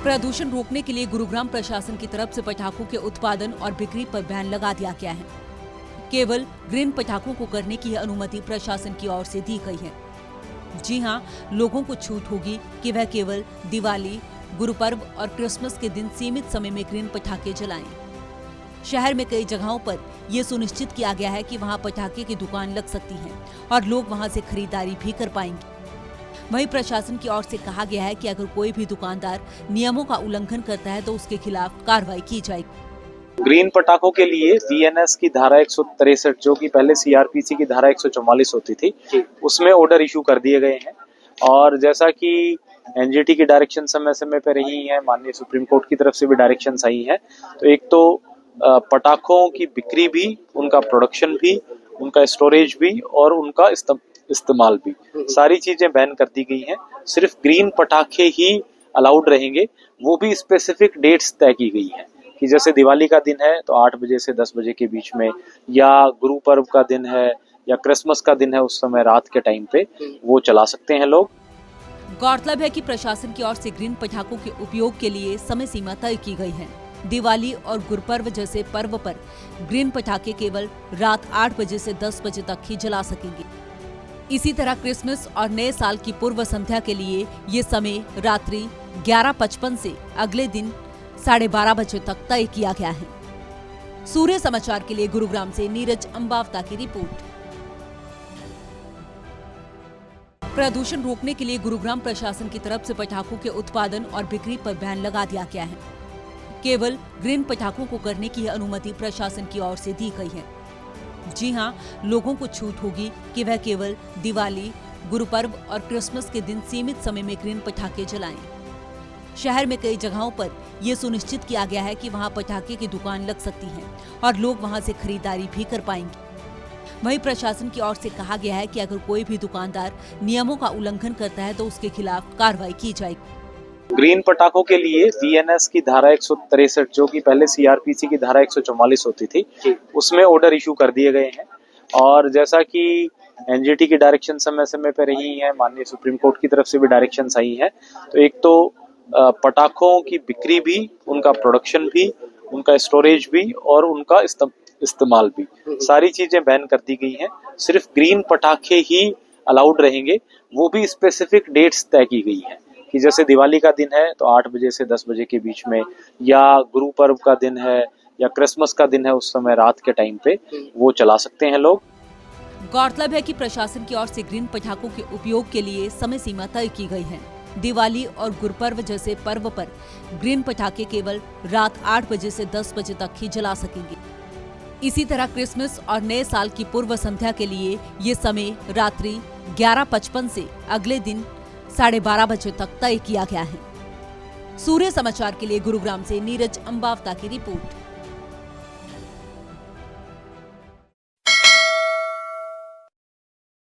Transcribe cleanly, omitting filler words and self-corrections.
प्रदूषण रोकने के लिए गुरुग्राम प्रशासन की तरफ से पटाखों के उत्पादन और बिक्री पर बैन लगा दिया गया है। केवल ग्रीन पटाखों को करने की अनुमति प्रशासन की ओर से दी गई है। जी हां, लोगों को छूट होगी कि वह केवल दिवाली, गुरुपर्व और क्रिसमस के दिन सीमित समय में ग्रीन पटाखे जलाएं। शहर में कई जगहों पर यह सुनिश्चित किया गया है कि वहां पटाखे की दुकान लग सकती है और लोग वहां से खरीदारी भी कर पाएंगे। वहीं प्रशासन की ओर से कहा गया है कि अगर कोई भी दुकानदार नियमों का उल्लंघन करता है तो उसके खिलाफ कार्रवाई की जाएगी। ग्रीन पटाखों के लिए बीएनएस की धारा 163 जो कि पहले सीआरपीसी की धारा 144 होती थी, उसमें ऑर्डर इशू कर दिए गए हैं। और जैसा कि एनजीटी की डायरेक्शन समय समय पर रही है, माननीय सुप्रीम कोर्ट की तरफ से भी डायरेक्शन आई है, तो एक तो पटाखों की बिक्री भी, उनका प्रोडक्शन भी, उनका स्टोरेज भी और उनका इस्तेमाल भी, सारी चीजें बैन कर दी गई हैं। सिर्फ ग्रीन पटाखे ही अलाउड रहेंगे, वो भी स्पेसिफिक डेट्स तय की गई हैं कि जैसे दिवाली का दिन है तो 8 बजे से 10 बजे के बीच में, या गुरु पर्व का दिन है या क्रिसमस का दिन है, उस समय रात के टाइम पे वो चला सकते हैं लोग। गौरतलब है कि प्रशासन की ओर से ग्रीन पटाखों के उपयोग के लिए समय सीमा तय की गई है। दिवाली और गुरुपर्व जैसे पर्व पर ग्रीन पटाखे केवल रात 8 बजे से 10 बजे तक ही जला सकेंगे। इसी तरह क्रिसमस और नए साल की पूर्व संध्या के लिए ये समय रात्रि 11:55 से अगले दिन 12:30 बजे तक तय किया गया है। सूर्य समाचार के लिए गुरुग्राम से नीरज अंबावता की रिपोर्ट। प्रदूषण रोकने के लिए गुरुग्राम प्रशासन की तरफ से पटाखों के उत्पादन और बिक्री पर बैन लगा दिया गया है। केवल ग्रीन पटाखों को करने की अनुमति प्रशासन की ओर से दी गई है। जी हां, लोगों को छूट होगी कि वह केवल दिवाली, गुरुपर्व और क्रिसमस के दिन सीमित समय में ग्रीन पटाखे जलाएं। शहर में कई जगहों पर यह सुनिश्चित किया गया है कि वहां पटाखे की दुकान लग सकती है और लोग वहां से खरीदारी भी कर पाएंगे। वहीं प्रशासन की ओर से कहा गया है कि अगर कोई भी दुकानदार नियमों का उल्लंघन करता है तो उसके खिलाफ कार्रवाई की जाएगी। ग्रीन पटाखों के लिए बीएनएस की धारा 163 जो कि पहले सीआरपीसी की धारा 144 होती थी, उसमें ऑर्डर इशू कर दिए गए हैं। और जैसा कि एनजीटी की डायरेक्शन समय समय पर रही है, माननीय सुप्रीम कोर्ट की तरफ से भी डायरेक्शन आई है, तो एक तो पटाखों की बिक्री भी, उनका प्रोडक्शन भी, उनका स्टोरेज भी और उनका इस्तेमाल भी, सारी चीजें बैन कर दी गई हैं। सिर्फ ग्रीन पटाखे ही अलाउड रहेंगे, वो भी स्पेसिफिक डेट्स तय की गई हैं कि जैसे दिवाली का दिन है तो 8 बजे से 10 बजे के बीच में, या गुरु पर्व का दिन है या क्रिसमस का दिन है, उस समय रात के टाइम पे वो चला सकते हैं लोग। गौरतलब है कि प्रशासन की ओर से ग्रीन पटाखों के उपयोग के लिए समय सीमा तय की गई है। दिवाली और गुरुपर्व जैसे पर्व पर ग्रीन पटाखे केवल रात 8 बजे से 10 बजे तक ही जला सकेंगे। इसी तरह क्रिसमस और नए साल की पूर्व संध्या के लिए ये समय रात्रि 11:55 से अगले दिन 12:30 बजे तक तय किया गया है। सूर्य समाचार के लिए गुरुग्राम से नीरज अंबावता की रिपोर्ट।